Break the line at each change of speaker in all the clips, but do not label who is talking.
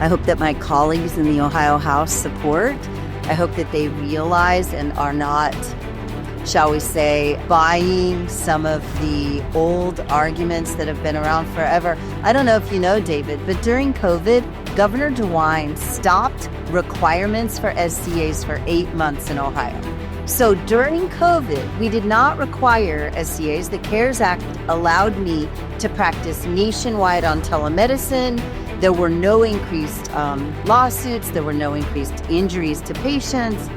I hope that my colleagues in the Ohio House support. I hope that they realize and are not, shall we say, buying some of the old arguments that have been around forever. I don't know if you know, David, but during COVID, Governor DeWine stopped requirements for SCAs for 8 months in Ohio. So during COVID, we did not require SCAs. The CARES Act allowed me to practice nationwide on telemedicine. There were no increased lawsuits. There were no increased injuries to patients.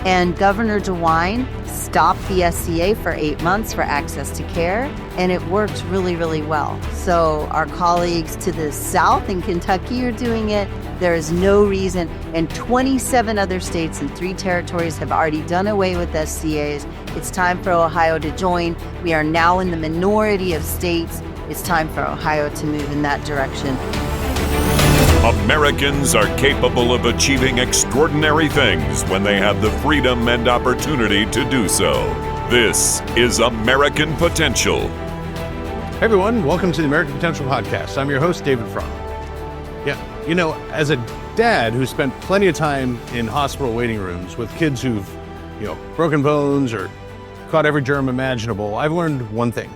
And Governor DeWine stopped the SCA for 8 months for access to care, and it worked really, really well. So our colleagues to the south in Kentucky are doing it. There is no reason, and 27 other states and 3 territories have already done away with SCAs. It's time for Ohio to join. We are now in the minority of states. It's time for Ohio to move in that direction.
Americans are capable of achieving extraordinary things when they have the freedom and opportunity to do so. This is American Potential.
Hey everyone, welcome to the American Potential Podcast. I'm your host, David Fromm. Yeah, as a dad who spent plenty of time in hospital waiting rooms with kids who've, broken bones or caught every germ imaginable, I've learned one thing.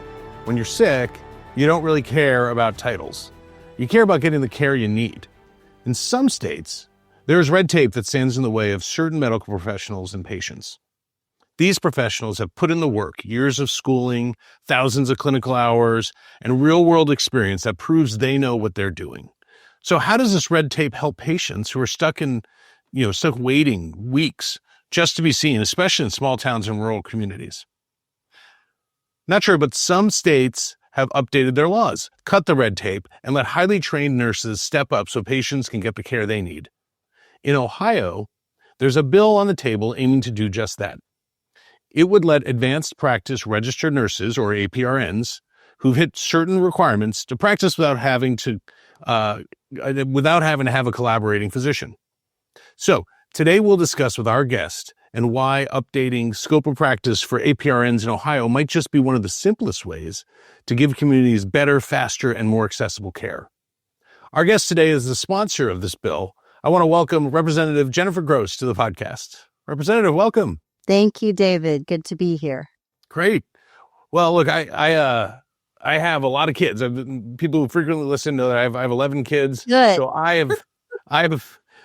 When you're sick, you don't really care about titles. You care about getting the care you need. In some states, there is red tape that stands in the way of certain medical professionals and patients. These professionals have put in the work, years of schooling, thousands of clinical hours, and real-world experience that proves they know what they're doing. So how does this red tape help patients who are stuck waiting weeks just to be seen, especially in small towns and rural communities? Not sure, but some states have updated their laws, cut the red tape, and let highly trained nurses step up so patients can get the care they need. In Ohio, there's a bill on the table aiming to do just that. It would let advanced practice registered nurses, or APRNs, who've hit certain requirements to practice without having to have a collaborating physician. So today we'll discuss with our guest and why updating scope of practice for APRNs in Ohio might just be one of the simplest ways to give communities better, faster, and more accessible care. Our guest today is the sponsor of this bill. I want to welcome Representative Jennifer Gross to the podcast. Representative, welcome.
Thank you, David. Good to be here.
Great. Well, look, I have a lot of kids. People who frequently listen know that I have 11 kids.
Good.
So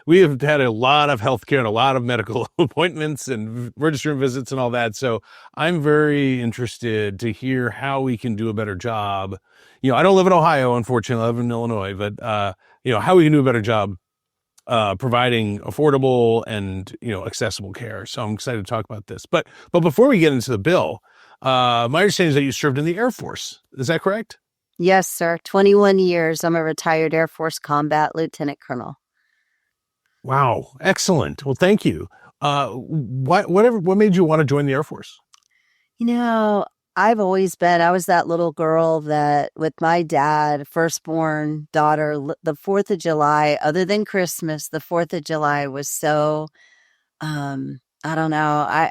we have had a lot of healthcare and a lot of medical appointments and registry visits and all that. So I'm very interested to hear how we can do a better job. I don't live in Ohio, unfortunately. I live in Illinois, but how we can do a better job providing affordable and accessible care. So I'm excited to talk about this. But before we get into the bill, my understanding is that you served in the Air Force. Is that correct?
Yes, sir. 21 years. I'm a retired Air Force combat lieutenant colonel.
Wow. Excellent. Well, thank you. What made you want to join the Air Force?
I was that little girl that with my dad, firstborn daughter, the 4th of July, other than Christmas, the 4th of July was so, I don't know. I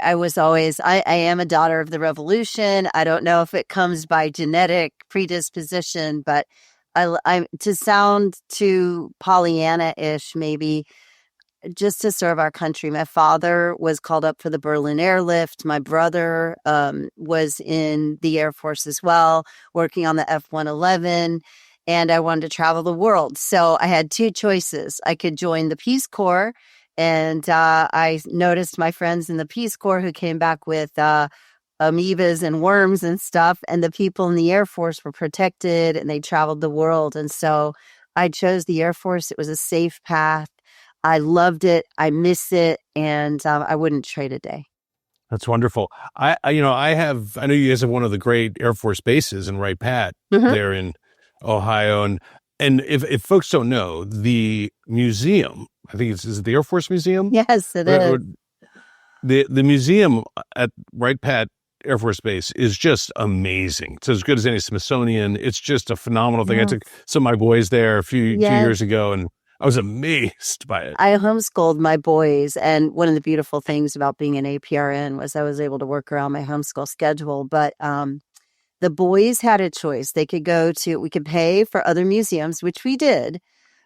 am a daughter of the revolution. I don't know if it comes by genetic predisposition, but I'm to sound too Pollyanna-ish, maybe, just to serve our country. My father was called up for the Berlin Airlift. My brother was in the Air Force as well, working on the F-111, and I wanted to travel the world. So I had 2 choices. I could join the Peace Corps, and I noticed my friends in the Peace Corps who came back with amoebas and worms and stuff, and the people in the Air Force were protected, and they traveled the world. And so I chose the Air Force. It was a safe path. I loved it. I miss it. And I wouldn't trade a day.
That's wonderful. I know you guys have one of the great Air Force bases in Wright Pat there in Ohio. And if folks don't know, the museum, I think is it the Air Force Museum?
Yes, it is.
The museum at Wright Pat Air Force Base is just amazing. It's as good as any Smithsonian. It's just a phenomenal thing. Yes. I took some of my boys there a few years ago, and I was amazed by it.
I homeschooled my boys, and one of the beautiful things about being an APRN was I was able to work around my homeschool schedule. But the boys had a choice. We could pay for other museums, which we did,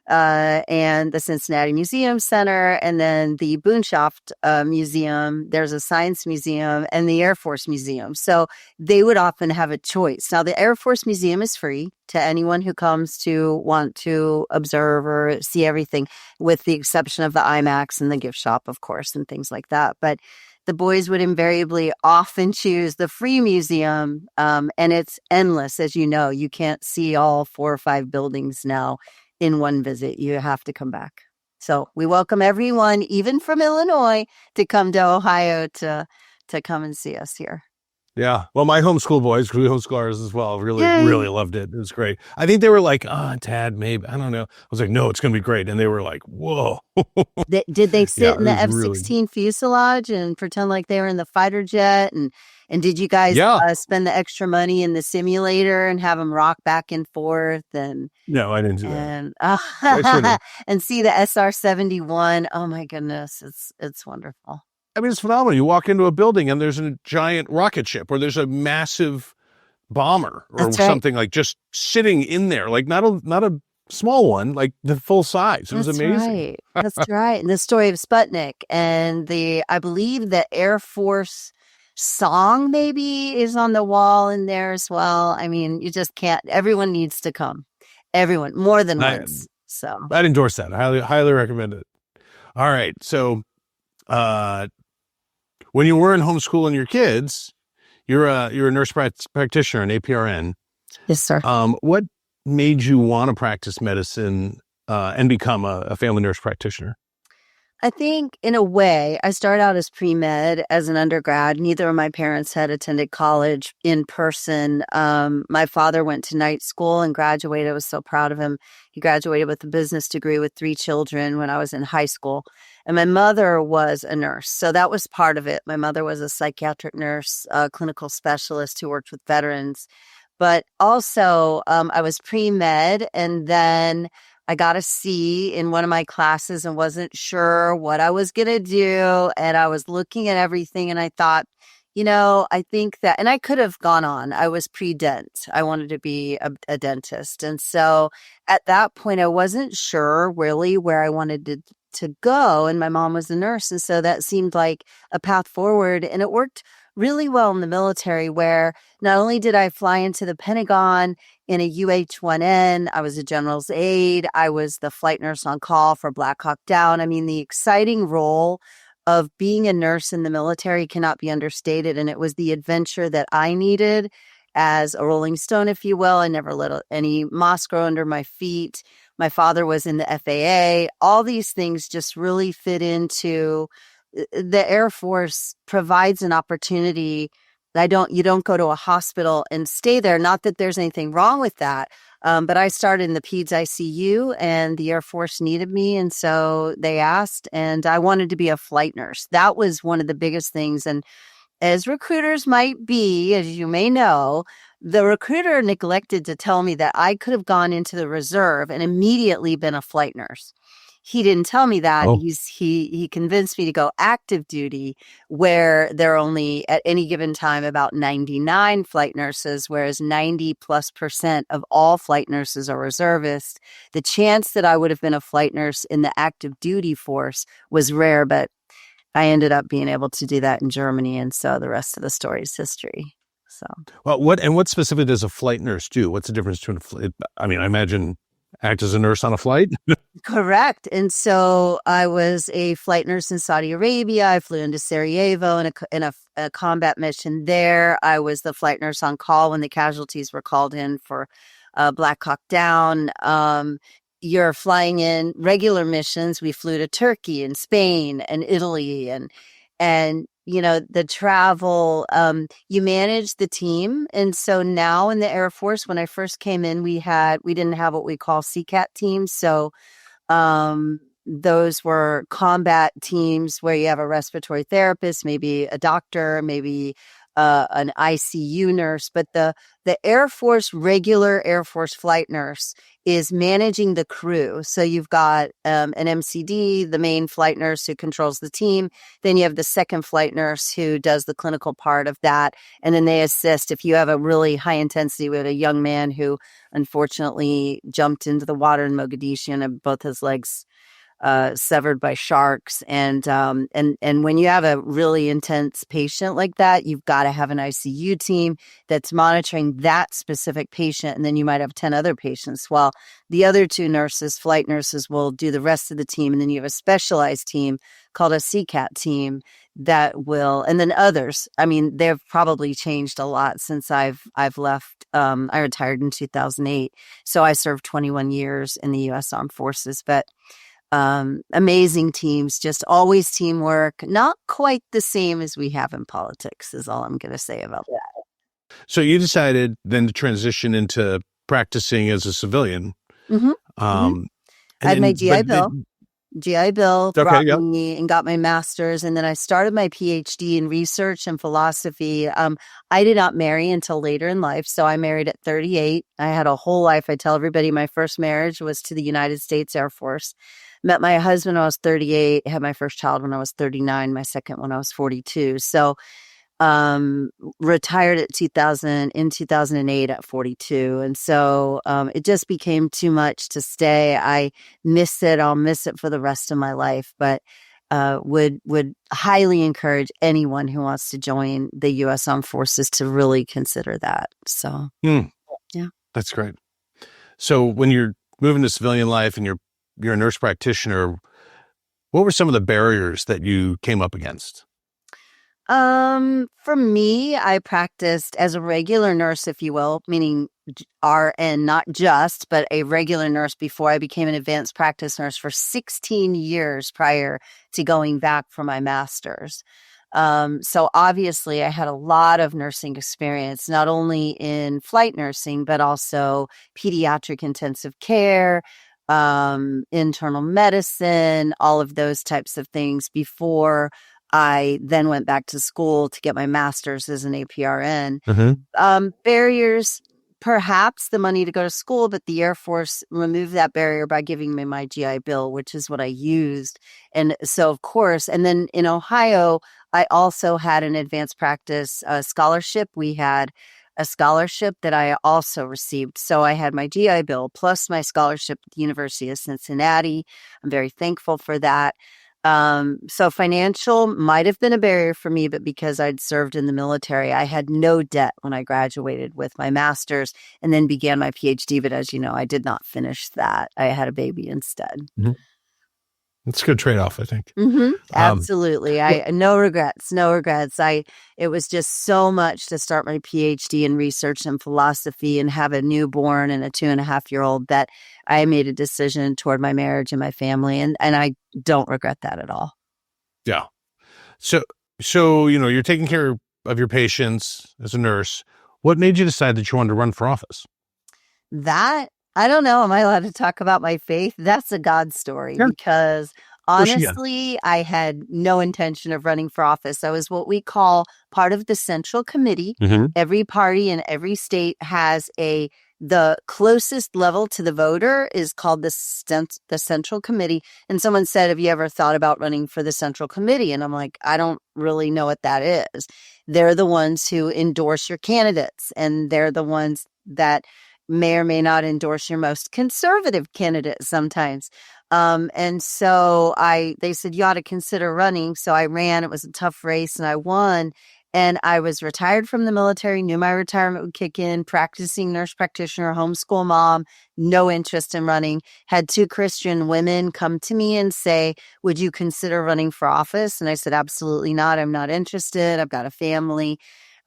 and the Cincinnati Museum Center, and then the Boonshoft Museum. There's a science museum and the Air Force Museum. So they would often have a choice. Now, the Air Force Museum is free to anyone who comes to want to observe or see everything, with the exception of the IMAX and the gift shop, of course, and things like that. But the boys would invariably often choose the free museum, and it's endless. As you know, you can't see all 4 or 5 buildings now in one visit. You have to come back. So we welcome everyone, even from Illinois, to come to Ohio to come and see us here.
Yeah. Well, my homeschool boys, we homeschool ours as well, really,
Yay.
really loved it. It was great. I think they were like, Tad, maybe. I don't know. I was like, no, it's going to be great. And they were like, whoa.
Did they sit in the
it was
F-16 fuselage and pretend like they were in the fighter jet? And did you guys spend the extra money in the simulator and have them rock back and forth? And
no, I didn't do that.
And, and see the SR-71. Oh my goodness. It's wonderful.
I mean, it's phenomenal. You walk into a building and there's a giant rocket ship, or there's a massive bomber or something like just sitting in there, like not a small one, like the full size. It was amazing.
Right. That's right. And the story of Sputnik, and I believe the Air Force song maybe is on the wall in there as well. I mean, you just can't. Everyone needs to come. Everyone, more than once. So
I'd endorse that. I highly recommend it. All right. So, when you were in homeschooling your kids, you're a nurse practitioner, an APRN.
Yes, sir.
What made you want to practice medicine and become a family nurse practitioner?
I think in a way, I started out as pre-med as an undergrad. Neither of my parents had attended college in person. My father went to night school and graduated. I was so proud of him. He graduated with a business degree with 3 children when I was in high school. And my mother was a nurse. So that was part of it. My mother was a psychiatric nurse, a clinical specialist who worked with veterans. But also, I was pre-med, and then I got a C in one of my classes and wasn't sure what I was going to do. And I was looking at everything and I thought, I think that, and I could have gone on. I was pre-dent. I wanted to be a dentist. And so at that point, I wasn't sure really where I wanted to go. And my mom was a nurse. And so that seemed like a path forward. And it worked really well in the military, where not only did I fly into the Pentagon in a UH-1N, I was a general's aide. I was the flight nurse on call for Black Hawk Down. I mean, the exciting role of being a nurse in the military cannot be understated. And it was the adventure that I needed as a Rolling Stone, if you will. I never let any moss grow under my feet. My father was in the FAA. All these things just really fit into the Air Force provides an opportunity. You don't go to a hospital and stay there. Not that there's anything wrong with that. But I started in the PEDS ICU and the Air Force needed me. And so they asked, and I wanted to be a flight nurse. That was one of the biggest things. And as recruiters might be, as you may know, the recruiter neglected to tell me that I could have gone into the reserve and immediately been a flight nurse. He didn't tell me that.
Oh.
He convinced me to go active duty, where there are only at any given time about 99 flight nurses, whereas 90+% of all flight nurses are reservists. The chance that I would have been a flight nurse in the active duty force was rare, but I ended up being able to do that in Germany. And so the rest of the story is history. So,
well, what specifically does a flight nurse do? What's the difference between a flight? I mean, I imagine act as a nurse on a flight.
Correct. And so I was a flight nurse in Saudi Arabia. I flew into Sarajevo in a combat mission there. I was the flight nurse on call when the casualties were called in for Black Hawk Down. You're flying in regular missions. We flew to Turkey and Spain and Italy and the travel, you manage the team. And so now in the Air Force, when I first came in, we didn't have what we call CCAT teams. So those were combat teams where you have a respiratory therapist, maybe a doctor, maybe an ICU nurse, but the Air Force, regular Air Force flight nurse is managing the crew. So you've got an MCD, the main flight nurse who controls the team. Then you have the second flight nurse who does the clinical part of that. And then they assist if you have a really high intensity with a young man who unfortunately jumped into the water in Mogadishu and had both his legs severed by sharks. And when you have a really intense patient like that, you've got to have an ICU team that's monitoring that specific patient. And then you might have 10 other patients. While the other two nurses, flight nurses, will do the rest of the team. And then you have a specialized team called a CCAT team that will, and then others. I mean, they've probably changed a lot since I've left. I retired in 2008. So I served 21 years in the U.S. Armed Forces, but amazing teams, just always teamwork, not quite the same as we have in politics is all I'm going to say about that.
So you decided then to transition into practicing as a civilian.
Mm-hmm. I had my GI Bill. GI Bill brought me and got my master's. And then I started my PhD in research and philosophy. I did not marry until later in life. So I married at 38. I had a whole life. I tell everybody my first marriage was to the United States Air Force. Met my husband when I was 38, had my first child when I was 39, my second when I was 42. So retired at 2008 at 42. And so it just became too much to stay. I miss it. I'll miss it for the rest of my life, but would highly encourage anyone who wants to join the U.S. Armed Forces to really consider that. So, yeah.
That's great. So when you're moving to civilian life and you're a nurse practitioner, what were some of the barriers that you came up against?
For me, I practiced as a regular nurse, if you will, meaning RN, not just, but a regular nurse before I became an advanced practice nurse for 16 years prior to going back for my master's. So obviously I had a lot of nursing experience, not only in flight nursing, but also pediatric intensive care, internal medicine, all of those types of things before I then went back to school to get my master's as an APRN. Barriers, perhaps the money to go to school, but the Air Force removed that barrier by giving me my GI Bill, which is what I used. And so, of course, and then in Ohio, I also had an advanced practice scholarship. We had a scholarship that I also received. So I had my GI Bill plus my scholarship at the University of Cincinnati. I'm very thankful for that. So financial might have been a barrier for me, but because I'd served in the military, I had no debt when I graduated with my master's and then began my PhD. But as you know, I did not finish that. I had a baby instead.
Mm-hmm. It's a good trade-off, I think.
Absolutely. No regrets. It was just so much to start my PhD in research and philosophy and have a newborn and a 2.5-year-old that I made a decision toward my marriage and my family. And I don't regret that at all.
Yeah. So, you're taking care of your patients as a nurse. What made you decide that you wanted to run for office?
That, I don't know. Am I allowed to talk about my faith? That's a God story because honestly, I had no intention of running for office. I was what we call part of the Central Committee. Every party in every state has the closest level to the voter is called the Central Committee. And someone said, have you ever thought about running for the Central Committee? And I'm like, I don't really know what that is. They're the ones who endorse your candidates, and they're the ones that may or may not endorse your most conservative candidate sometimes. And so they said, you ought to consider running. So I ran. It was a tough race and I won. And I was retired from the military, knew my retirement would kick in, practicing nurse practitioner, homeschool mom, no interest in running. Had 2 Christian women come to me and say, would you consider running for office? And I said, absolutely not. I'm not interested. I've got a family.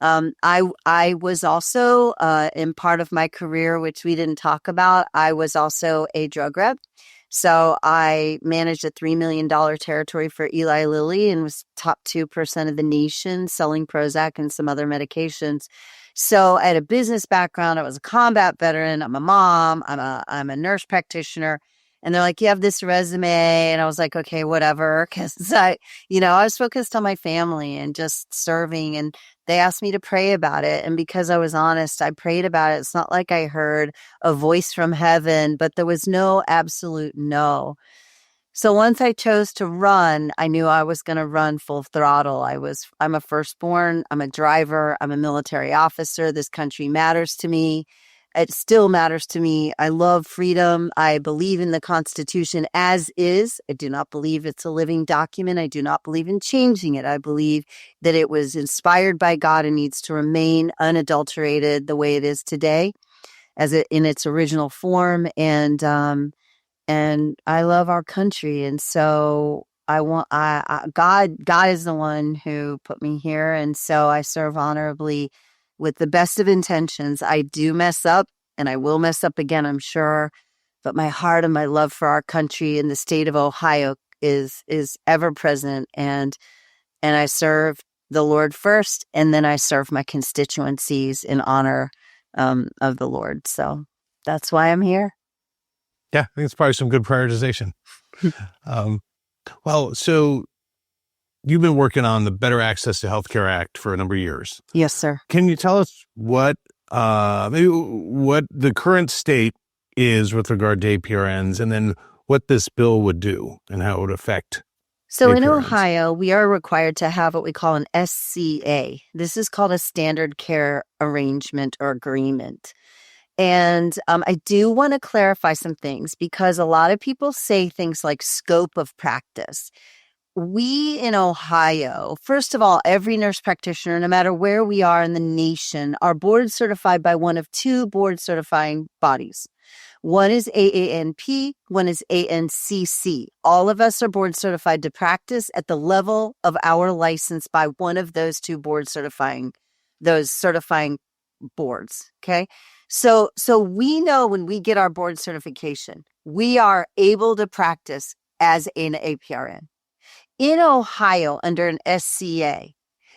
I was also, in part of my career, which we didn't talk about, I was also a drug rep. So I managed a $3 million territory for Eli Lilly and was top 2% of the nation selling Prozac and some other medications. So I had a business background. I was a combat veteran. I'm a mom. I'm a nurse practitioner. And they're like, you have this resume. And I was like, okay, whatever. Cause I was focused on my family and just serving. And they asked me to pray about it. And because I was honest, I prayed about it. It's not like I heard a voice from heaven, but there was no absolute no. So once I chose to run, I knew I was going to run full throttle. I'm a firstborn, I'm a driver, I'm a military officer. This country matters to me. It still matters to me. I love freedom. I believe in the Constitution as is. I do not believe it's a living document. I do not believe in changing it. I believe that it was inspired by God and needs to remain unadulterated the way it is today in its original form. And I love our country. And so God is the one who put me here. And so I serve honorably with the best of intentions. I do mess up and I will mess up again, I'm sure. But my heart and my love for our country and the state of Ohio is ever present. And I serve the Lord first, and then I serve my constituencies in honor of the Lord. So that's why I'm here.
Yeah, I think it's probably some good prioritization. So you've been working on the Better Access to Healthcare Act for a number of years.
Yes, sir.
Can you tell us what the current state is with regard to APRNs, and then what this bill would do and how it would affect
So in
APRNs?
Ohio, we are required to have what we call an SCA. This is called a standard care arrangement or agreement. And I do want to clarify some things because a lot of people say things like scope of practice. We in Ohio, first of all, every nurse practitioner, no matter where we are in the nation, are board certified by one of two board certifying bodies. One is AANP, one is ANCC. All of us are board certified to practice at the level of our license by one of those two certifying boards. Okay. So we know when we get our board certification, we are able to practice as an APRN. In Ohio, under an SCA,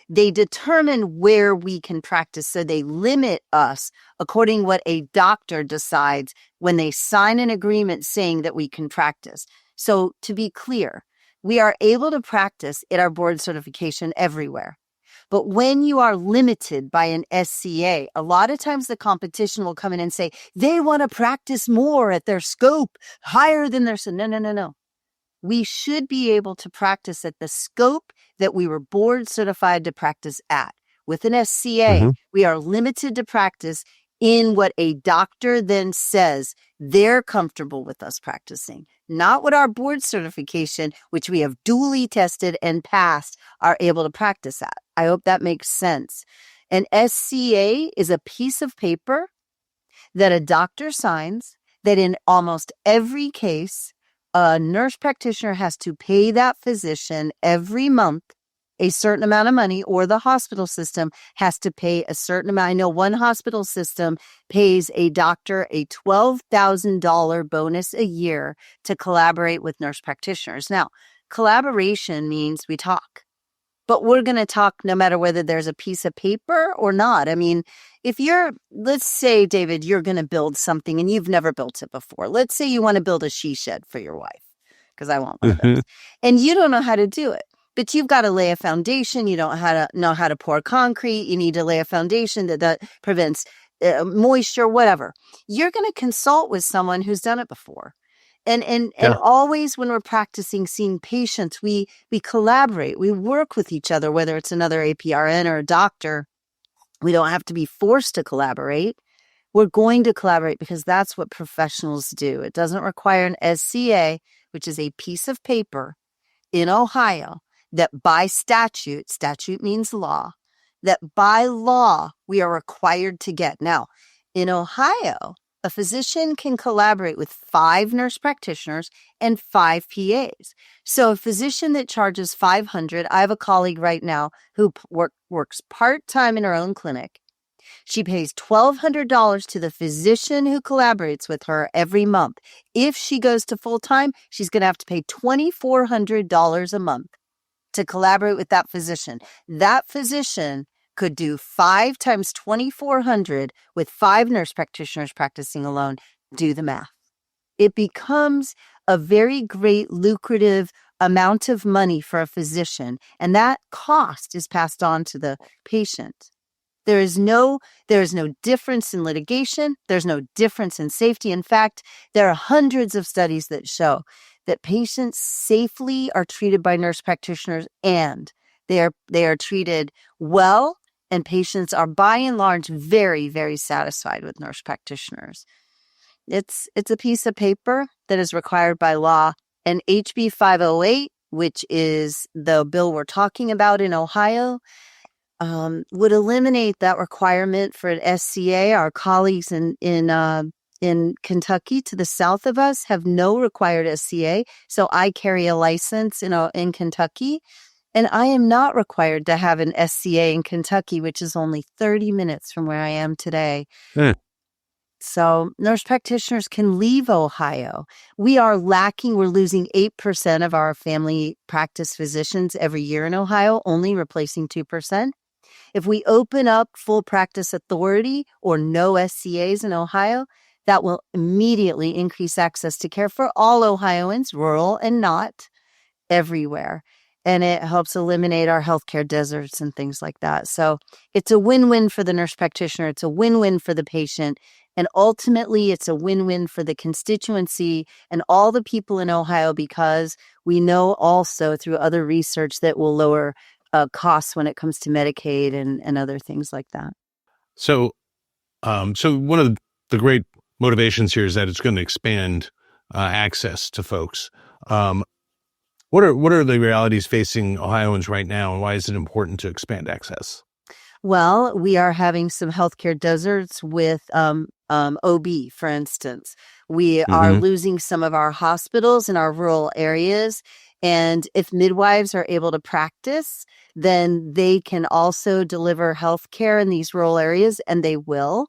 they determine where we can practice. So they limit us according to what a doctor decides when they sign an agreement saying that we can practice. So to be clear, we are able to practice at our board certification everywhere. But when you are limited by an SCA, a lot of times the competition will come in and say, they want to practice more at their scope higher than their... No. We should be able to practice at the scope that we were board certified to practice at. With an SCA, we are limited to practice in what a doctor then says they're comfortable with us practicing, not what our board certification, which we have duly tested and passed, are able to practice at. I hope that makes sense. An SCA is a piece of paper that a doctor signs that in almost every case, a nurse practitioner has to pay that physician every month a certain amount of money, or the hospital system has to pay a certain amount. I know one hospital system pays a doctor a $12,000 bonus a year to collaborate with nurse practitioners. Now, collaboration means we talk, but we're going to talk no matter whether there's a piece of paper or not. I mean, let's say, David, you're going to build something and you've never built it before. Let's say you want to build a she shed for your wife, because I want one of those, and you don't know how to do it. But you've got to lay a foundation. You don't know how to pour concrete. You need to lay a foundation that prevents moisture, whatever. You're going to consult with someone who's done it before. And always when we're practicing seeing patients, we collaborate. We work with each other, whether it's another APRN or a doctor. We don't have to be forced to collaborate. We're going to collaborate because that's what professionals do. It doesn't require an SCA, which is a piece of paper in Ohio, that by statute means law, that by law we are required to get. Now, in Ohio, a physician can collaborate with 5 nurse practitioners and 5 PAs. So a physician that charges $500, I have a colleague right now who works part-time in her own clinic. She pays $1,200 to the physician who collaborates with her every month. If she goes to full-time, she's going to have to pay $2,400 a month to collaborate with that physician. That physician could do 5 times 2,400 with 5 nurse practitioners practicing alone. Do the math. It becomes a very great lucrative amount of money for a physician, and that cost is passed on to the patient. There is no difference in litigation. There's no difference in safety. In fact, there are hundreds of studies that show that patients safely are treated by nurse practitioners, and they are treated well, and patients are by and large very, very satisfied with nurse practitioners. It's a piece of paper that is required by law, and HB 508, which is the bill we're talking about in Ohio, would eliminate that requirement for an SCA. Our colleagues in Kentucky to the south of us have no required SCA. So I carry a license in Kentucky, and I am not required to have an SCA in Kentucky, which is only 30 minutes from where I am today. So nurse practitioners can leave Ohio. We're losing 8% of our family practice physicians every year in Ohio, only replacing 2%. If we open up full practice authority or no SCAs in Ohio, that will immediately increase access to care for all Ohioans, rural and not, everywhere. And it helps eliminate our healthcare deserts and things like that. So it's a win-win for the nurse practitioner. It's a win-win for the patient. And ultimately, it's a win-win for the constituency and all the people in Ohio, because we know also through other research that will lower costs when it comes to Medicaid and other things like that.
So one of the great motivations here is that it's going to expand access to folks. What are the realities facing Ohioans right now, and why is it important to expand access?
Well, we are having some healthcare deserts with OB, for instance. We are losing some of our hospitals in our rural areas. And if midwives are able to practice, then they can also deliver health care in these rural areas, and they will.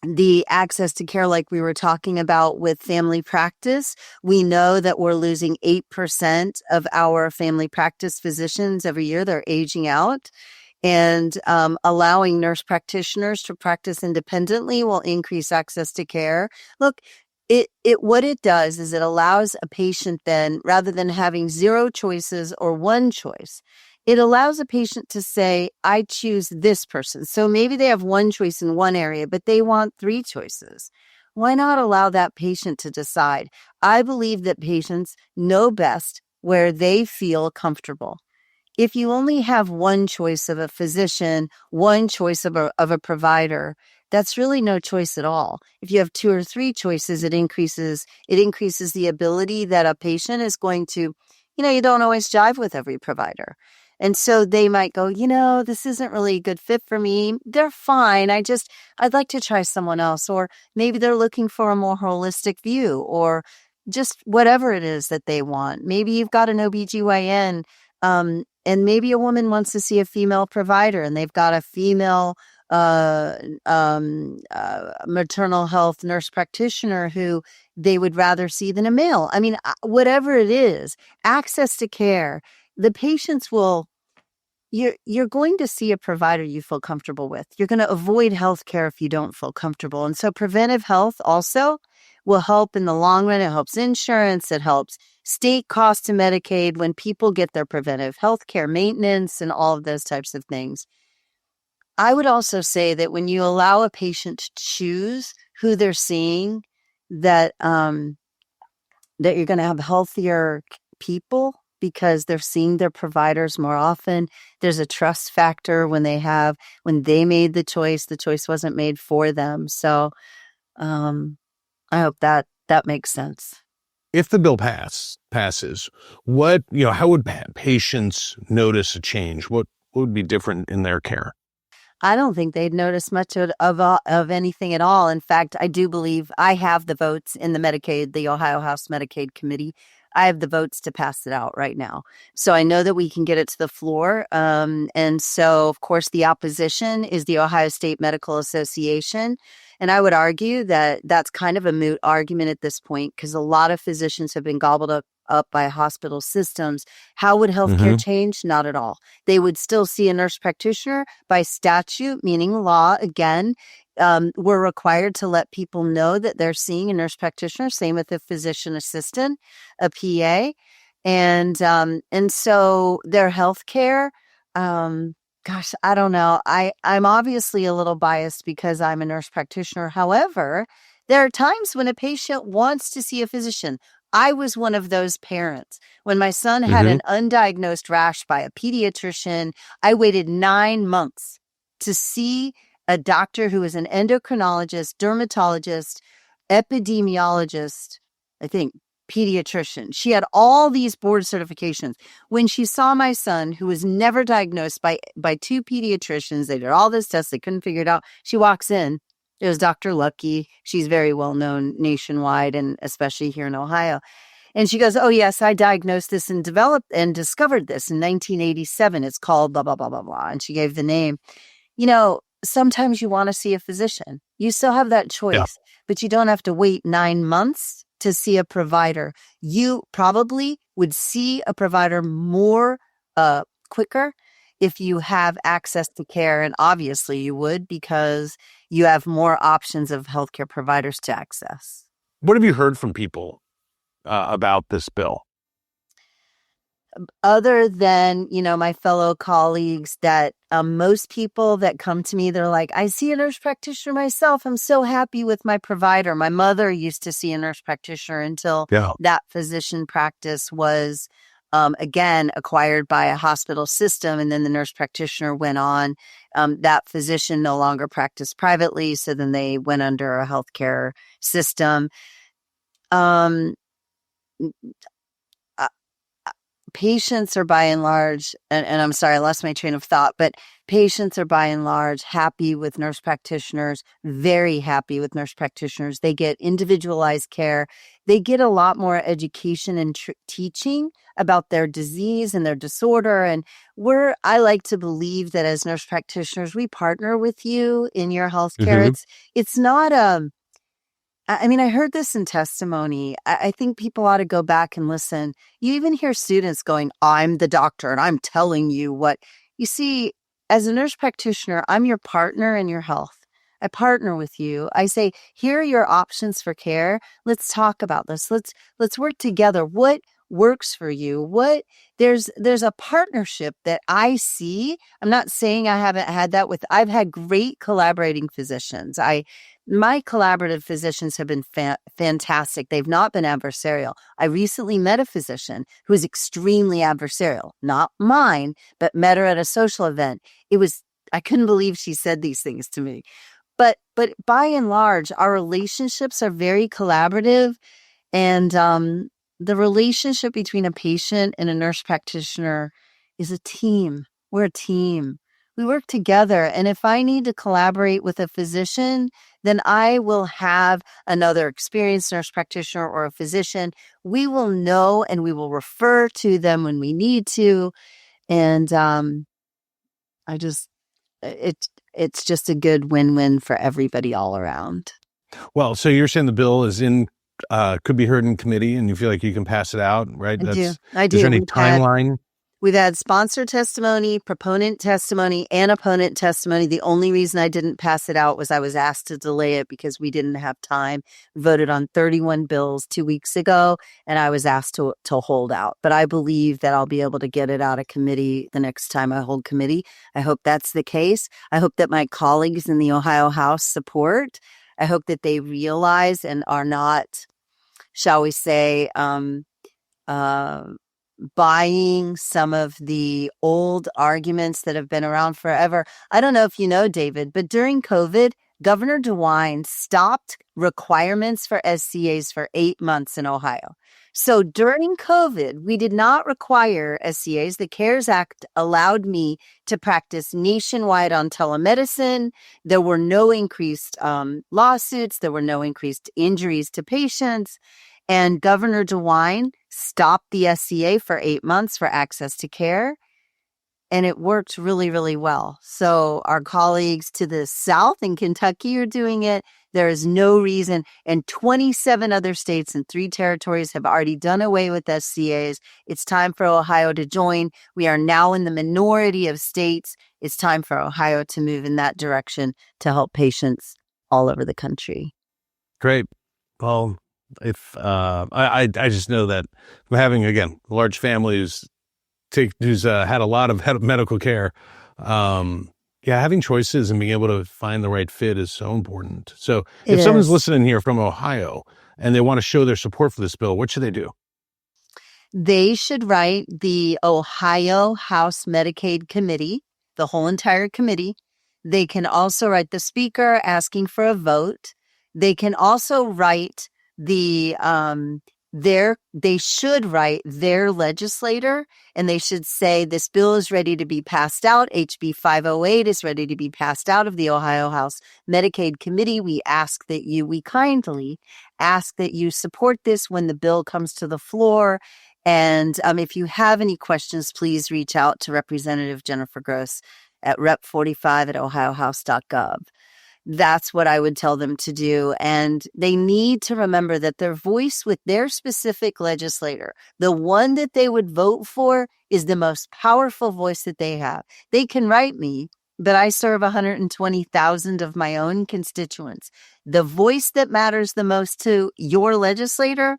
The access to care, like we were talking about with family practice, we know that we're losing 8% of our family practice physicians every year. They're aging out. And allowing nurse practitioners to practice independently will increase access to care. Look, what it does is it allows a patient then, rather than having zero choices or one choice, it allows a patient to say, I choose this person. So maybe they have one choice in one area, but they want 3 choices. Why not allow that patient to decide? I believe that patients know best where they feel comfortable. If you only have one choice of a physician, one choice of a provider, that's really no choice at all. If you have 2 or 3 choices, it increases the ability that a patient is going to, you don't always jive with every provider. And so they might go, this isn't really a good fit for me. They're fine. I'd like to try someone else. Or maybe they're looking for a more holistic view, or just whatever it is that they want. Maybe you've got an OBGYN, and maybe a woman wants to see a female provider, and they've got a female maternal health nurse practitioner who they would rather see than a male. I mean, whatever it is, access to care, the patients you're going to see a provider you feel comfortable with. You're going to avoid healthcare if you don't feel comfortable. And so preventive health also will help in the long run. It helps insurance. It helps state costs to Medicaid when people get their preventive health care maintenance and all of those types of things. I would also say that when you allow a patient to choose who they're seeing, that that you're going to have healthier people because they're seeing their providers more often. There's a trust factor when they made the choice wasn't made for them. So I hope that makes sense.
If the bill passes, how would patients notice a change? What would be different in their care?
I don't think they'd notice much of anything at all. In fact, I do believe I have the votes in the Ohio House Medicaid Committee. I have the votes to pass it out right now. So I know that we can get it to the floor. And so, of course, the opposition is the Ohio State Medical Association. And I would argue that that's kind of a moot argument at this point, because a lot of physicians have been gobbled up by hospital systems, how would healthcare change? Not at all. They would still see a nurse practitioner by statute, meaning law. Again, we're required to let people know that they're seeing a nurse practitioner. Same with a physician assistant, a PA, and so their healthcare. Gosh, I don't know. I'm obviously a little biased because I'm a nurse practitioner. However, there are times when a patient wants to see a physician. I was one of those parents. When my son had an undiagnosed rash by a pediatrician, I waited 9 months to see a doctor who was an endocrinologist, dermatologist, epidemiologist, I think, pediatrician. She had all these board certifications. When she saw my son, who was never diagnosed by two pediatricians, they did all this tests, they couldn't figure it out. She walks in. It was Dr. Lucky. She's very well known nationwide and especially here in Ohio. And she goes, "Oh, yes, I diagnosed this and developed and discovered this in 1987. It's called blah, blah, blah, blah, blah." And she gave the name. Sometimes you want to see a physician. You still have that choice, but you don't have to wait 9 months to see a provider. You probably would see a provider more quicker if you have access to care. And obviously you would, because you have more options of healthcare providers to access.
What have you heard from people about this bill?
Other than, my fellow colleagues, that most people that come to me, they're like, "I see a nurse practitioner myself. I'm so happy with my provider." My mother used to see a nurse practitioner until that physician practice was, again, acquired by a hospital system. And then the nurse practitioner went on. That physician no longer practiced privately. So then they went under a healthcare system. Patients are by and large, and I'm sorry, I lost my train of thought, but patients are by and large happy with nurse practitioners, very happy with nurse practitioners. They get individualized care. They get a lot more education and teaching about their disease and their disorder. And I like to believe that as nurse practitioners, we partner with you in your healthcare. It's not I heard this in testimony. I think people ought to go back and listen. You even hear students going, "I'm the doctor and I'm telling you what." You see, as a nurse practitioner, I'm your partner in your health. I partner with you. I say, "Here are your options for care. Let's talk about this. Let's work together. What works for you?" There's a partnership that I see. I'm not saying I haven't had that I've had great collaborating physicians. My collaborative physicians have been fantastic. They've not been adversarial. I recently met a physician who was extremely adversarial, not mine, but met her at a social event. I couldn't believe she said these things to me. But by and large, our relationships are very collaborative. And the relationship between a patient and a nurse practitioner is a team. We're a team. We work together. And if I need to collaborate with a physician, then I will have another experienced nurse practitioner or a physician. We will know and we will refer to them when we need to. And it's just a good win-win for everybody all around.
Well, so you're saying the bill is could be heard in committee and you feel like you can pass it out, right?
I do.
Is there any timeline?
We've had sponsor testimony, proponent testimony, and opponent testimony. The only reason I didn't pass it out was I was asked to delay it because we didn't have time. We voted on 31 bills 2 weeks ago, and I was asked to hold out. But I believe that I'll be able to get it out of committee the next time I hold committee. I hope that's the case. I hope that my colleagues in the Ohio House support. I hope that they realize and are not, shall we say, buying some of the old arguments that have been around forever. I don't know if you know, David, but during COVID, Governor DeWine stopped requirements for SCAs for 8 months in Ohio. So during COVID, we did not require SCAs. The CARES Act allowed me to practice nationwide on telemedicine. There were no increased lawsuits. There were no increased injuries to patients. And Governor DeWine stopped the SCA for 8 months for access to care. and it worked really, really well. So our colleagues to the south in Kentucky are doing it. There is no reason, and 27 other states and 3 territories have already done away with SCAs. It's time for Ohio to join. We are now in the minority of states. It's time for Ohio to move in that direction to help patients all over the country.
Great. Well, if I just know that I'm having, again, a large family who's had a lot of medical care. Having choices and being able to find the right fit is so important. So if someone's listening here from Ohio and they want to show their support for this bill, what should they do?
They should write the Ohio House Medicaid Committee, the whole entire committee. They can also write the speaker asking for a vote. They can also write they should write their legislator, and they should say this bill is ready to be passed out. HB 508 is ready to be passed out of the Ohio House Medicaid Committee. We kindly ask that you support this when the bill comes to the floor. And if you have any questions, please reach out to Representative Jennifer Gross at rep45@ohiohouse.gov. That's what I would tell them to do. And they need to remember that their voice with their specific legislator, the one that they would vote for, is the most powerful voice that they have. They can write me, but I serve 120,000 of my own constituents. The voice that matters the most to your legislator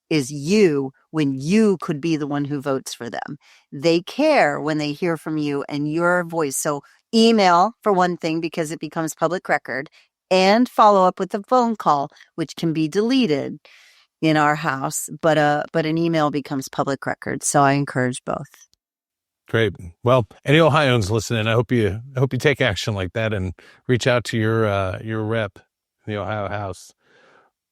is you, when you could be the one who votes for them. They care when they hear from you and your voice. So email, for one thing, because it becomes public record, and follow up with a phone call, which can be deleted in our house, but an email becomes public record. So I encourage both.
Great. Well, any Ohioans listening, I hope you take action like that and reach out to your rep in the Ohio House.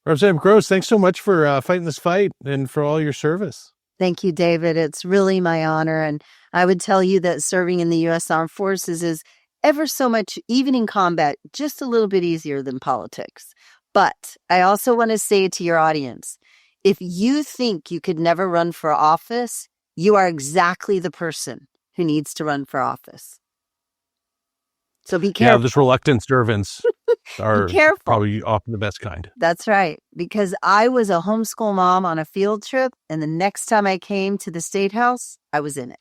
Representative Gross, thanks so much for fighting this fight and for all your service.
Thank you, David. It's really my honor. And I would tell you that serving in the U.S. Armed Forces is ever so much, even in combat, just a little bit easier than politics. But I also want to say to your audience, if you think you could never run for office, you are exactly the person who needs to run for office. So be careful.
Yeah, this reluctant servants are probably often the best kind.
That's right. Because I was a homeschool mom on a field trip, and the next time I came to the State House, I was in it.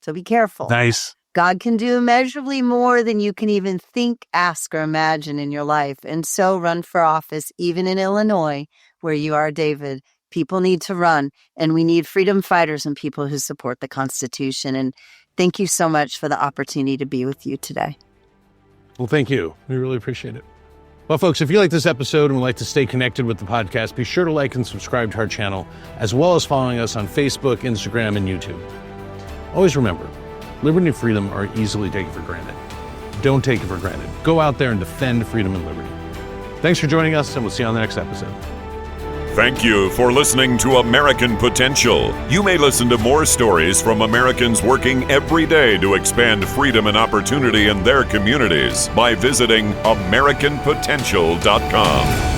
So be careful.
Nice.
God can do immeasurably more than you can even think, ask, or imagine in your life. And so run for office, even in Illinois, where you are, David. People need to run, and we need freedom fighters and people who support the Constitution. And thank you so much for the opportunity to be with you today.
Well, thank you. We really appreciate it. Well, folks, if you like this episode and would like to stay connected with the podcast, be sure to like and subscribe to our channel, as well as following us on Facebook, Instagram, and YouTube. Always remember, liberty and freedom are easily taken for granted. Don't take it for granted. Go out there and defend freedom and liberty. Thanks for joining us, and we'll see you on the next episode.
Thank you for listening to American Potential. You may listen to more stories from Americans working every day to expand freedom and opportunity in their communities by visiting AmericanPotential.com.